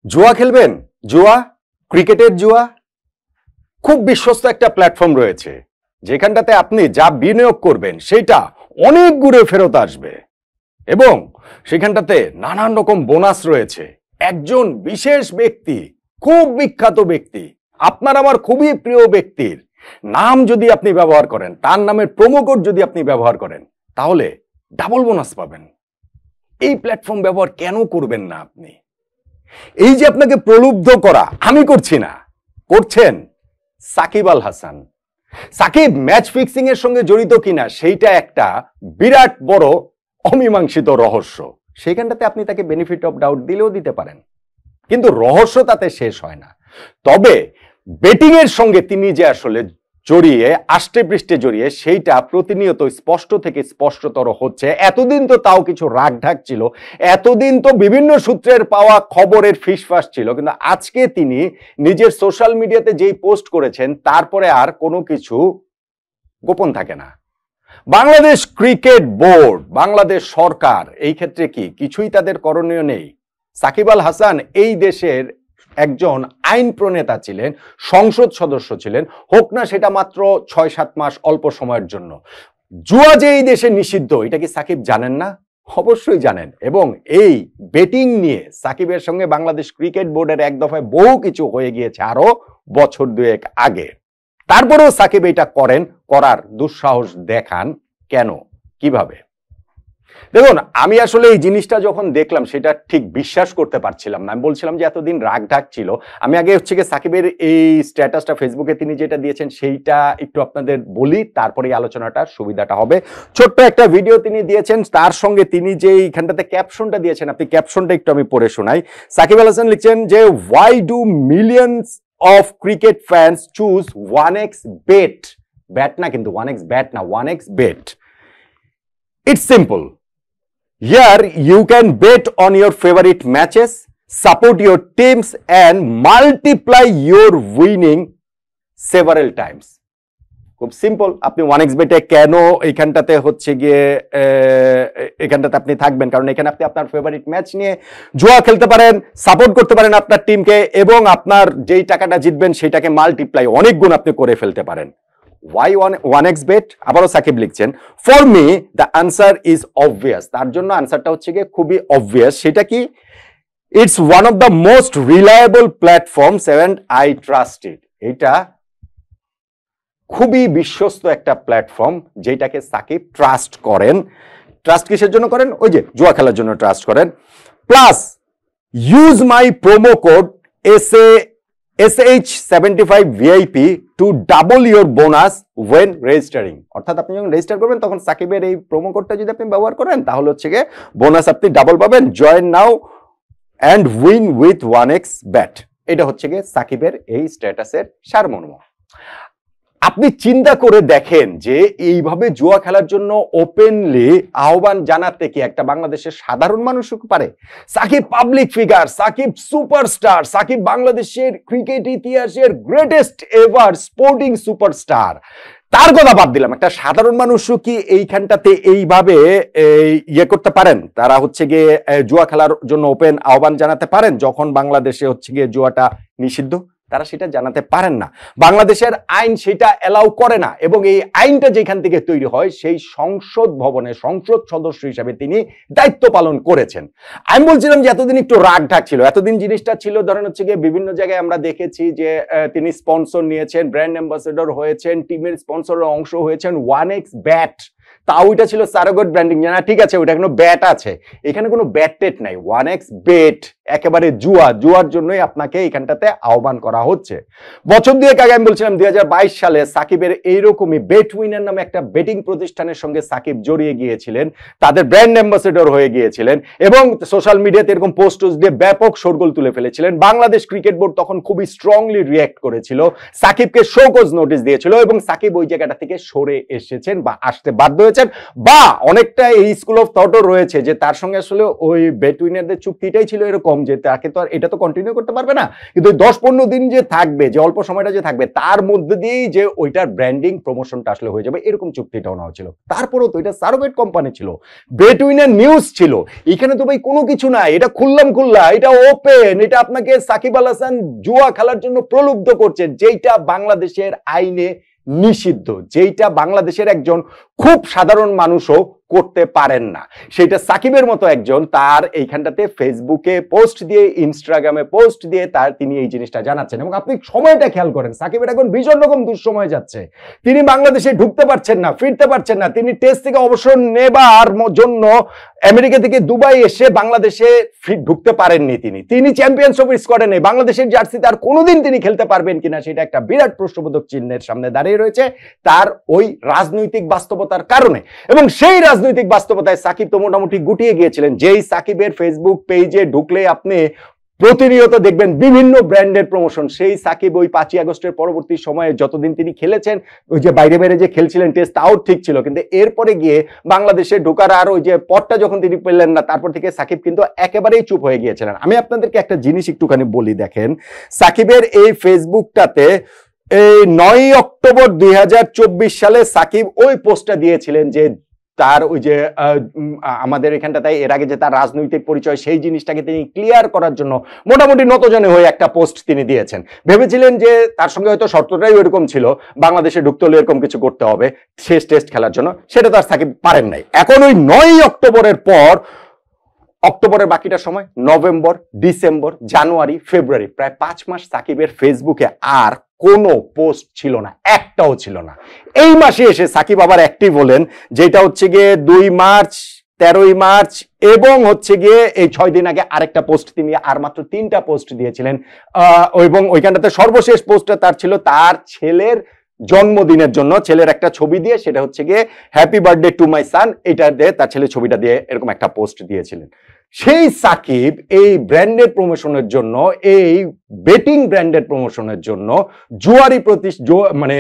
জুয়া খেলবেন? জুয়া, ক্রিকেটের জুয়া। খুব বিশ্বস্ত একটা প্ল্যাটফর্ম রয়েছে যেখানটাতে আপনি যা বিনিয়োগ করবেন সেটা অনেক ঘুরে ফেরত আসবে এবং সেখানটাতে নানান রকম বোনাস রয়েছে। একজন বিশেষ ব্যক্তি, খুব বিখ্যাত ব্যক্তি, আপনার আমার খুবই প্রিয় ব্যক্তির নাম যদি আপনি ব্যবহার করেন, তার নামের প্রোমো কোড যদি আপনি ব্যবহার করেন, তাহলে ডাবল বোনাস পাবেন। এই প্ল্যাটফর্ম ব্যবহার কেন করবেন না আপনি? এই যে আপনাকে প্রলুব্ধ করা আমি করছি না, করছেন সাকিব আল হাসান। সাকিব ম্যাচ ফিক্সিং এর সঙ্গে জড়িত কিনা সেইটা একটা বিরাট বড় অমীমাংসিত রহস্য। সেইখানটাতে আপনি তাকে বেনিফিট অফ ডাউট দিলেও দিতে পারেন, কিন্তু রহস্য তাতে শেষ হয় না। তবে বেটিং এর সঙ্গে তিনি যে আসলে জড়িয়ে, আষ্টে পৃষ্ঠে জড়িয়ে, সেইটা প্রতিনিয়ত স্পষ্ট থেকে স্পষ্টতর হচ্ছে। এতদিন তো তাও কিছু রাগ ঢাক ছিল, এতদিন তো বিভিন্ন সূত্রের পাওয়া খবরের ফিসফাস ছিল, কিন্তু আজকে তিনি নিজের সোশ্যাল মিডিয়াতে যেই পোস্ট করেছেন তারপরে আর কোনো কিছু গোপন থাকে না। বাংলাদেশ ক্রিকেট বোর্ড, বাংলাদেশ সরকার এই ক্ষেত্রে কি কিছুই তাদের করণীয় নেই? সাকিব আল হাসান এই দেশের একজন আইন প্রণেতা ছিলেন, সংসদ সদস্য ছিলেন, হোক না সেটা মাত্র ৬-৭ মাস অল্প সময়ের জন্য। জুয়া যে এই দেশে নিষিদ্ধ, এটা কি সাকিব জানেন না? অবশ্যই জানেন। এবং এই বেটিং নিয়ে সাকিবের সঙ্গে বাংলাদেশ ক্রিকেট বোর্ডের এক দফায় বহু কিছু হয়ে গিয়েছে আরো বছর দুয়েক আগে। তারপরেও সাকিব এটা করার দুঃসাহস দেখান কেন, কিভাবে? দেখুন, আমি আসলে এই জিনিসটা যখন দেখলাম সেটা ঠিক বিশ্বাস করতে পারছিলাম না। আমি বলছিলাম যে এতদিন রাগ ঢাক ছিল। আমি আগে হচ্ছে গিয়ে সাকিবের এই স্ট্যাটাসটা ফেসবুকে তিনি যেটা দিয়েছেন সেইটা একটু আপনাদের বলি, তারপরে আলোচনাটার সুবিধাটা হবে। ছোট্ট একটা ভিডিও তিনি দিয়েছেন, তার সঙ্গে তিনি যে এইখানটাতে ক্যাপশনটা দিয়েছেন, আপনি ক্যাপশনটা একটু আমি পড়ে শোনাই। সাকিব আল হাসান লিখছেন যে why do millions of cricket fans choose 1x bet, bat না কিন্তু 1x ব্যাট না, 1x bet. It's simple. Here you can bet on your favorite matches, support your teams and multiply your winning several times. খুব simple. আপনি 1x বেটে কেন এইখানটাতে হচ্ছে গিয়ে এখানটাতে আপনি থাকবেন? কারণ এখানে আপনি আপনার ফেভারিট ম্যাচ নিয়ে জুয়া খেলতে পারেন, সাপোর্ট করতে পারেন আপনার টিমকে, এবং আপনার যেই টাকাটা জিতবেন সেটাকে মাল্টিপ্লাই, অনেক গুণ আপনি করে ফেলতে পারেন। Why 1x bet? আবারও সাকিব লিখছেন, for me the answer is obvious. তার জন্য আনসারটা হচ্ছে গিয়ে খুবই অবভিয়াস। সেটা কি? It's one of the most reliable platforms and I trust it. এটা খুবই বিশ্বস্ত একটা প্ল্যাটফর্ম যেটাকে সাকিব ট্রাস্ট করেন। ট্রাস্ট কিসের জন্য করেন? ওই যে জুয়া খেলার জন্য ট্রাস্ট করেন। Plus use my promo code SH75 VIP to double your bonus when registering। অর্থাৎ আপনি যখন রেজিস্টার করবেন তখন সাকিবের এই প্রোমো কোডটা যদি আপনি ব্যবহার করেন তাহলে হচ্ছে গিয়ে বোনাস আপনি ডাবল পাবেন। Join now and win with 1x bet। এটা হচ্ছে গিয়ে সাকিবের এই স্ট্যাটাসের সারমর্ম। আপনি চিন্তা করে দেখেন যে এইভাবে জুয়া খেলার জন্য ওপেনলি আহ্বান জানাতে কি একটা বাংলাদেশের সাধারণ মানুষ পারে? Shakib public figure, Shakib superstar, Shakib বাংলাদেশের ক্রিকেট ইতিহাসের গ্রেটেস্ট এভার স্পোর্টিং সুপারস্টার। তার কথা বাদ দিলাম, একটা সাধারণ মানুষও কি এইখানটাতে এইভাবে ইয়ে করতে পারেন? তারা হচ্ছে গিয়ে জুয়া খেলার জন্য ওপেন আহ্বান জানাতে পারেন যখন বাংলাদেশে হচ্ছে গিয়ে জুয়াটা নিষিদ্ধ? তারা সেটা জানাতে পারেন না। বাংলাদেশের আইন সেটা এলাও করে না, এবং এই আইনটা যেখান থেকে তৈরি হয় সেই সংসদ ভবনে সংসদ সদস্য হিসাবে তিনি দায়িত্ব পালন করেছেন। আমি বলছিলাম যে এতদিন একটু রাগ ঢাক ছিল, এতদিন জিনিসটা ছিল ধরেন হচ্ছে গিয়ে বিভিন্ন জায়গায় আমরা দেখেছি যে তিনি স্পন্সর নিয়েছেন, ব্র্যান্ড অ্যাম্বাসেডর হয়েছেন, টিমের স্পন্সরের অংশ হয়েছেন। 1x ব্যাট, তাও ওইটা ছিল সারোগেট ব্র্যান্ডিং। না ঠিক আছে, ওইটা কোনো ব্যাট আছে, এখানে কোনো ব্যাট টেট নাই। 1x বেট একেবারে জুয়ার জন্যই আপনাকে এখানটাতে আহ্বান করা হচ্ছে। বছর দুয়েক আগে আমি বলছিলাম 2022 সালে সাকিবের এইরকমই বেট উইনার নামে একটা বেটিং প্রতিষ্ঠানের সঙ্গে সাকিব জড়িয়ে গিয়েছিলেন, তাদের ব্র্যান্ড অ্যাম্বাসেডর হয়ে গিয়েছিলেন এবং সোশ্যাল মিডিয়াতে এরকম পোস্ট দিয়ে ব্যাপক শোরগোল তুলে ফেলেছিলেন। বাংলাদেশ ক্রিকেট বোর্ড তখন খুবই স্ট্রংলি রিঅ্যাক্ট করেছিল, সাকিবকে শোকজ নোটিশ দিয়েছিল এবং সাকিব ওই জায়গাটা থেকে সরে এসেছেন বা আসতে বাধ্য হয়েছেন রয়েছেন, বা অনেকটা এই স্কুল অফ থটও রয়েছে যে তার সঙ্গে আসলে ওই বেট উইনারদের চুক্তিটাই ছিল এরকম যে তাকে তো আর এটা তো কন্টিনিউ করতে পারবে না, কিন্তু 10-15 দিন যে থাকবে, যে অল্প সময়টা যে থাকবে তার মধ্যে দিয়েই যে ওইটার ব্র্যান্ডিং প্রমোশনটা আসলে হয়ে যাবে, এরকম চুক্তিটাও নেওয়া ছিল। তারপরেও তো এটা সারোগেট কোম্পানি ছিল, বেট উইনার নিউজ ছিল, এখানে তো ভাই কোনো কিছু নাই, এটা খুল্লা, এটা ওপেন, এটা আপনাকে সাকিব আল হাসান জুয়া খেলার জন্য প্রলুব্ধ করছে, যেইটা বাংলাদেশের আইনে নিষিদ্ধ, যেইটা বাংলাদেশের একজন খুব সাধারণ মানুষও করতে পারেন না। সেটা সাকিবের মতো একজন তার এইখানটাতে ফেসবুকে পোস্ট দিয়ে, ইনস্টাগ্রামে পোস্ট দিয়ে তিনি এই জিনিসটা জানাচ্ছেন। এবং আপনি সময়টা খেয়াল করেন, সাকিবের এখন ভীষণ রকম দুঃসময় যাচ্ছে, তিনি বাংলাদেশে ঢুকতে পারছেন না, ফিরতে পারছেন না, তিনি টেস্ট থেকে অবসর নেবার জন্য আমেরিকা থেকে দুবাই এসে বাংলাদেশে ঢুকতে পারেননি। তিনি চ্যাম্পিয়ন্স ট্রফির স্কোয়াডে নেই, বাংলাদেশের জার্সিতে আর কোনোদিন তিনি খেলতে পারবেন কিনা সেটা একটা বিরাট প্রশ্নবোধক চিহ্নের সামনে দাঁড়িয়ে রয়েছে তার ওই রাজনৈতিক বাস্তবতার কারণে। এবং সেই রাজনৈতিক বাস্তবতায় সাকিব তো মোটামুটি গুটিয়ে গিয়েছিলেন। যেই সাকিবের ফেসবুক পেজে ঢুকলে আপনি প্রতিনিয়ত দেখবেন বিভিন্ন ব্র্যান্ডের প্রমোশন। সেই সাকিব ওই 5ই আগস্টের পরবর্তী সময়ে যতদিন তিনি খেলেছেন, ওই যে বাইরে বাইরে যে খেলছিলেন টেস্ট, তাও ঠিক ছিল, কিন্তু এরপরে গিয়ে বাংলাদেশে ঢোকার আর ওই যে পথটা যখন তিনি পেলেন না, তারপর থেকে সাকিব কিন্তু একেবারেই চুপ হয়ে গিয়েছিলেন। আমি আপনাদেরকে একটা জিনিস একটুখানি বলি, দেখেন সাকিবের এই ফেসবুকটাতে এই 9ই অক্টোবর 2024 সালে সাকিব ওই পোস্টটা দিয়েছিলেন যে তার ওই যে আমাদের এখানটাতে এর আগে যে তার রাজনৈতিক পরিচয়, সেই জিনিসটাকে তিনি ক্লিয়ার করার জন্য মোটামুটি নতজানে হয়ে একটা পোস্ট তিনি দিয়েছেন। ভেবেছিলেন যে তার সঙ্গে হয়তো শর্তটাই ওইরকম ছিল, বাংলাদেশে ঢুকতে হলে এরকম কিছু করতে হবে শেষ টেস্ট খেলার জন্য, সেটা তো আর সাকিব পারেন নাই। এখন ওই 9ই অক্টোবরের পর অক্টোবরের বাকিটা সময়, নভেম্বর, ডিসেম্বর, জানুয়ারি, ফেব্রুয়ারি, প্রায় 5 মাস সাকিবের ফেসবুকে আর কোনো পোস্ট ছিল না, একটাও ছিল না। এই মাসে এসে সাকিব আবার অ্যাক্টিভ হলেন, যেটা হচ্ছে গিয়ে 2 মার্চ, 13ই মার্চ এবং হচ্ছে গিয়ে এই 6 দিন আগে আরেকটা পোস্ট তিনি আর মাত্র 3টা পোস্ট দিয়েছিলেন। এবং ওইখানটাতে সর্বশেষ পোস্টটা তার ছিল তার ছেলের জন্মদিনের জন্য, ছেলের একটা ছবি দিয়ে, সেটা হচ্ছে গিয়ে হ্যাপি বার্থডে টু মাই সান, এটা দিয়ে তার ছেলে ছবিটা দিয়ে এরকম একটা পোস্ট দিয়েছিলেন। সেই সাকিব এই ব্র্যান্ডের প্রমোশনের জন্য, এই বেটিং ব্র্যান্ডের প্রমোশনের জন্য, জুয়ারি মানে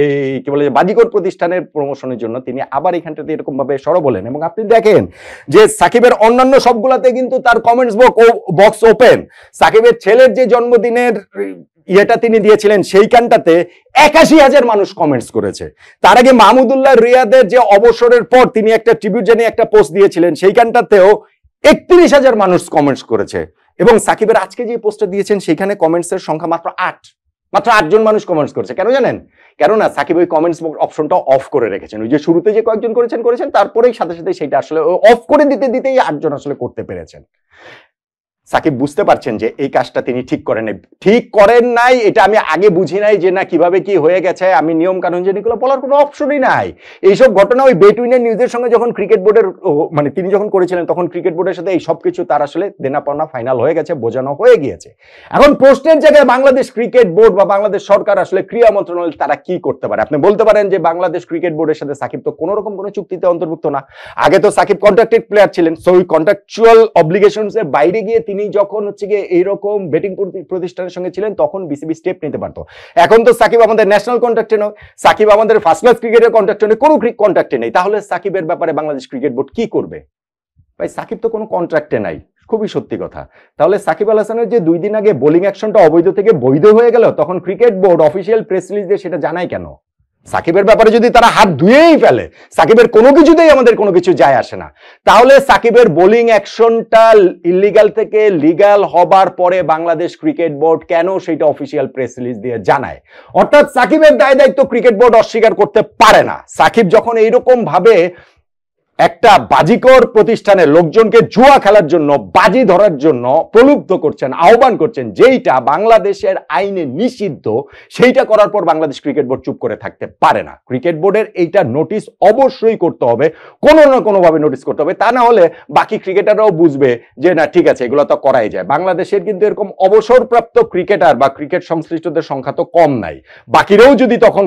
এই কি বলে বাজিকর প্রতিষ্ঠানের প্রমোশনের জন্য তিনি আবার এখানটাতে এরকম ভাবে সরব হলেন। এবং আপনি দেখেন যে সাকিবের অন্যান্য সবগুলাতে কিন্তু তার কমেন্টস বক্স ওপেন। সাকিবের ছেলের যে জন্মদিনের ইয়েটা তিনি দিয়েছিলেন, সেইখানটাতে 81,000 মানুষ কমেন্টস করেছে। তার আগে মাহমুদুল্লাহ রিয়াদের যে অবসরের পর তিনি একটা ট্রিবিউট জানিয়ে একটা পোস্ট দিয়েছিলেন, সেইখানটাতেও 31,000 মানুষ কমেন্টস করেছে। এবং সাকিবের আজকে যে পোস্টটা দিয়েছেন সেখানে কমেন্টসের সংখ্যা মাত্র 8 জন মানুষ কমেন্টস করেছে। কেন জানেন? কেননা সাকিব ওই কমেন্টস অপশনটা অফ করে রেখেছেন। ওই যে শুরুতে যে কয়েকজন করেছেন তারপরেই সাথে সাথে সেটা আসলে অফ করে দিতেই 8 জন আসলে করতে পেরেছেন। সাকিব বুঝতে পারছেন যে এই কাজটা তিনি ঠিক করেন নাই। এটা আমি আগে বুঝি নাই যে না কিভাবে কি হয়ে গেছে, আমি নিয়ম কানুন যে এগুলো বলার কোনো অপশনই নাই। এইসব ঘটনা ওই বেট উইনার নিউজের সঙ্গে যখন ক্রিকেট বোর্ডের মানে তিনি যখন করেছিলেন, তখন ক্রিকেট বোর্ডের সাথে এই সব কিছু তার আসলে দেনা পাওনা ফাইনাল হয়ে গেছে, বোঝানো হয়ে গিয়েছে। এখন প্রশ্নের জায়গায় বাংলাদেশ ক্রিকেট বোর্ড বা বাংলাদেশ সরকার আসলে ক্রীড়া মন্ত্রণালয় তারা কি করতে পারে? আপনি বলতে পারেন যে বাংলাদেশ ক্রিকেট বোর্ডের সাথে সাকিব তো কোনো রকম কোনো চুক্তিতে অন্তর্ভুক্ত না। আগে তো সাকিব কন্ট্রাক্টেড প্লেয়ার ছিলেন, সো ওই কন্ট্রাকচুয়াল অব্লিগেশনস এর বাইরে গিয়ে তিনি যখন হচ্ছে গিয়ে এইরকম বেটিং প্রতিষ্ঠানের সঙ্গে ছিলেন তখন বিসিবি স্টেপ নিতে পারতো। এখন তো সাকিব আমাদের ন্যাশনাল কন্ট্রাক্টে নয়, সাকিব আমাদের ফার্স্ট ক্লাস ক্রিকেটের কন্ট্রাক্টে নেই, কোনো কন্ট্রাক্টে নেই। তাহলে সাকিবের ব্যাপারে বাংলাদেশ ক্রিকেট বোর্ড কি করবে? ভাই সাকিব তো কোনো কন্ট্রাক্টে নাই, খুবই সত্যি কথা। তাহলে সাকিব আল হাসানের যে 2 দিন আগে বোলিং অ্যাকশনটা অবৈধ থেকে বৈধ হয়ে গেল, তখন cricket board official press release দিয়ে সেটা জানায় কেন? সাকিবের ব্যাপারে যদি তারা হাত ধুয়েই ফেলে, সাকিবের কোনো কিছুতেই আমাদের কোনো কিছু যায় আসে না, তাহলে সাকিবের বোলিং অ্যাকশনটা ইলিগাল থেকে লিগাল হবার পরে বাংলাদেশ ক্রিকেট বোর্ড কেন সেটা অফিসিয়াল প্রেস রিলিজ দিয়ে জানায়? অর্থাৎ সাকিবের দায় দায়িত্ব ক্রিকেট বোর্ড অস্বীকার করতে পারে না। সাকিব যখন এইরকম ভাবে একটা বাজিকর প্রতিষ্ঠানের লোকজনকে জুয়া খেলার জন্য, বাজি ধরার জন্য প্রলুব্ধ করছেন, আহ্বান করছেন, যেইটা বাংলাদেশের আইনে নিষিদ্ধ, সেইটা করার পর বাংলাদেশ ক্রিকেট বোর্ড চুপ করে থাকতে পারে না। ক্রিকেট বোর্ডের এইটা নোটিশ অবশ্যই করতে হবে, কোনো না কোনো ভাবে নোটিশ করতে হবে, তা না হলে বাকি ক্রিকেটাররাও বুঝবে যে না ঠিক আছে, এগুলো তো করাই যায়। বাংলাদেশের কিন্তু এরকম অবসরপ্রাপ্ত ক্রিকেটার বা ক্রিকেট সংশ্লিষ্টদের সংখ্যা তো কম নাই। বাকিরাও যদি তখন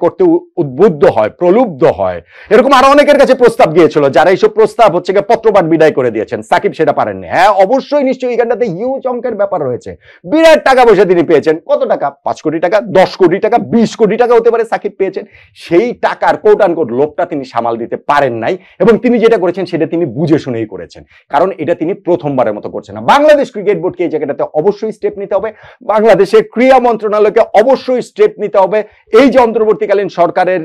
করতে উদ্বুদ্ধ হয়, প্রলুব্ধ হয়, এরকম আরো অনেকের কাছে প্রস্তাব গিয়েছিল, যারা এইসব প্রস্তাব হচ্ছে গিয়ে পত্রপাঠ বিদায় করে দিয়েছেন, সাকিব সেটা পারেননি। হ্যাঁ অবশ্যই নিশ্চয়ই এখানটাতে হিউজ অঙ্কের ব্যাপার রয়েছে, বিরাট টাকা পয়সা তিনি পেয়েছেন। কত টাকা? 5 কোটি টাকা, 10 কোটি টাকা, 20 কোটি টাকা হতে পারে সাকিব পেয়েছেন। সেই টাকার কোট আনকোট লোভটা তিনি সামাল দিতে পারেন নাই, এবং তিনি যেটা করেছেন সেটা তিনি বুঝে শুনেই করেছেন, কারণ এটা তিনি প্রথমবারের মতো করছেন না। বাংলাদেশ ক্রিকেট বোর্ডকে এই জায়গাটাতে অবশ্যই স্টেপ নিতে হবে, বাংলাদেশের ক্রীড়া মন্ত্রণালয়কে অবশ্যই স্টেপ নিতে হবে। এই যে অন্তর্বর্তীকালীন সরকারের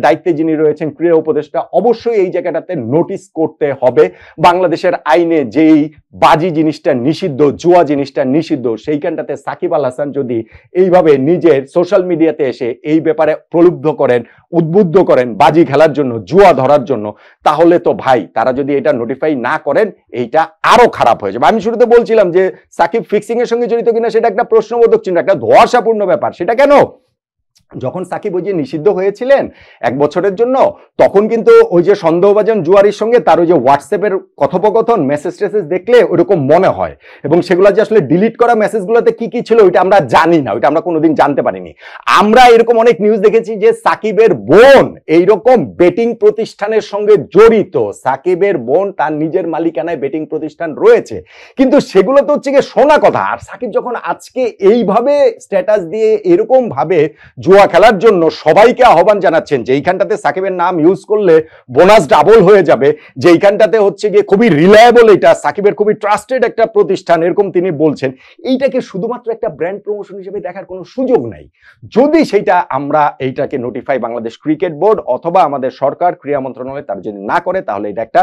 দায়িত্বে যিনি রয়েছেন ক্রীড়া উপদেষ্টা, অবশ্যই এই জায়গাটাতে নোটিস করতে হবে। বাংলাদেশের আইনে যেই বাজি জিনিসটা নিষিদ্ধ, জুয়া জিনিসটা নিষিদ্ধ, সেইখানটাতে সাকিব আল হাসান যদি এইভাবে নিজের সোশ্যাল মিডিয়াতে এসে এই ব্যাপারে প্রলুব্ধ করেন, উদ্বুদ্ধ করেন বাজি খেলার জন্য, জুয়া ধরার জন্য, তাহলে তো ভাই তারা যদি এটা নোটিফাই না করেন এইটা আরো খারাপ হয়ে যাবে। আমি শুরুতে বলছিলাম যে সাকিব ফিক্সিং এর সঙ্গে জড়িত কিনা সেটা একটা প্রশ্নবোধক চিহ্ন, একটা ধোঁয়াশাপূর্ণ ব্যাপার। সেটা কেন? যখন সাকিব ওই যে নিষিদ্ধ হয়েছিলেন 1 বছরের জন্য, তখন কিন্তু ওই যে সন্দেহভাজন জুয়ারির সঙ্গে তার ওই যে হোয়াটসঅ্যাপের কথোপকথন মেসেজ টেসেজ দেখলে ওইরকম মনে হয়, এবং সেগুলো যে আসলে ডিলিট করা মেসেজগুলোতে কি কি ছিল ওইটা আমরা জানি না, ওইটা আমরা কোনোদিন জানতে পারিনি। আমরা এরকম অনেক নিউজ দেখেছি যে সাকিবের বোন এইরকম বেটিং প্রতিষ্ঠানের সঙ্গে জড়িত, সাকিবের বোন তার নিজের মালিকানায় বেটিং প্রতিষ্ঠান রয়েছে, কিন্তু সেগুলো তো হচ্ছে গিয়ে শোনা কথা। আর সাকিব যখন আজকে এইভাবে স্ট্যাটাস দিয়ে এরকম ভাবে জুয়া খেলার জন্য সবাইকে আহ্বান জানাচ্ছেন, যে এইখানটাতে সাকিবের নাম ইউজ করলে বোনাস ডাবল হয়ে যাবে, যে এইখানটাতে হচ্ছে গিয়ে খুবই রিলায়েবল, এটা সাকিবের খুবই ট্রাস্টেড একটা প্রতিষ্ঠান, এরকম তিনি বলছেন, এইটাকে শুধুমাত্র একটা ব্র্যান্ড প্রমোশন হিসেবে দেখার কোনো সুযোগ নাই। যদি সেইটা আমরা এইটাকে নোটিফাই বাংলাদেশ ক্রিকেট বোর্ড অথবা আমাদের সরকার ক্রীড়া মন্ত্রণালয় তারা যদি না করে, তাহলে এটা একটা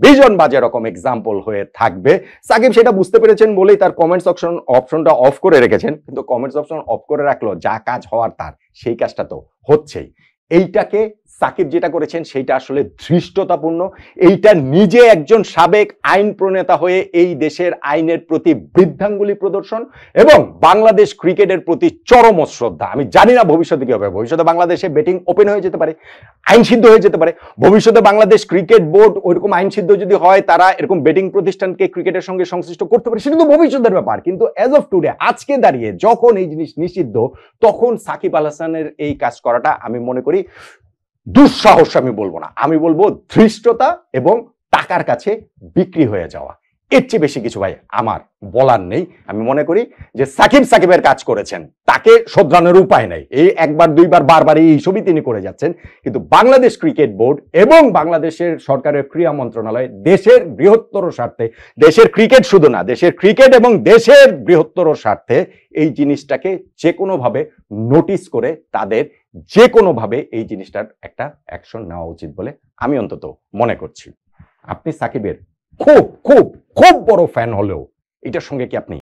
বিজন বাজে রকম এক্সাম্পল হয়ে থাকবে। সাকিব সেটা বুঝতে পেরেছেন বলেই তার কমেন্টস অপশনটা অফ করে রেখেছেন, কিন্তু কমেন্টস অপশন অফ করে রাখলো, যা কাজ হওয়ার তার সেই কাজটা তো হচ্ছেই। এইটাকে সাকিব যেটা করেছেন সেইটা আসলে ধৃষ্টতাপূর্ণ। এইটা নিজে একজন সাবেক আইন প্রণেতা হয়ে এই দেশের আইনের প্রতি বৃদ্ধাঙ্গুলি প্রদর্শন এবং বাংলাদেশ ক্রিকেটের প্রতি চরম শ্রদ্ধা। আমি জানি না ভবিষ্যতে কি হবে, ভবিষ্যতে বাংলাদেশে বেটিং ওপেন হয়ে যেতে পারে, আইন সিদ্ধ হয়ে যেতে পারে। ভবিষ্যতে বাংলাদেশ ক্রিকেট বোর্ড ওইরকম আইন সিদ্ধ যদি হয়, তারা এরকম বেটিং প্রতিষ্ঠানকে ক্রিকেটের সঙ্গে সংশ্লিষ্ট করতে পারে, সেটা তো ভবিষ্যতের ব্যাপার। কিন্তু অ্যাজ অফ টুডে, আজকে দাঁড়িয়ে যখন এই জিনিস নিষিদ্ধ, তখন সাকিব আল হাসানের এই কাজ করাটা আমি মনে করি দুঃসাহস, আমি বলবো না, আমি বলবো ধৃষ্টতা এবং টাকার কাছে বিক্রি হয়ে যাওয়া। এর চেয়ে বেশি কিছু ভাই আমার বলার নেই। আমি মনে করি যে সাকিবের কাজ করেছেন, তাকে শোধরানোর উপায় নেই। এই একবার দুইবার বারবার এইসবই তিনি করে যাচ্ছেন, কিন্তু বাংলাদেশ ক্রিকেট বোর্ড এবং বাংলাদেশের সরকারের ক্রীড়া মন্ত্রণালয় দেশের বৃহত্তর স্বার্থে, দেশের ক্রিকেট শুধু না, দেশের ক্রিকেট এবং দেশের বৃহত্তর স্বার্থে এই জিনিসটাকে যে কোনোভাবে নোটিস করে তাদের যে কোনোভাবে এই জিনিসটার একটা অ্যাকশন নেওয়া উচিত বলে আমি অন্তত মনে করছি। আপনি সাকিবের খুব খুব খুব বড় ফ্যান হলেও এটার সঙ্গে কি আপনি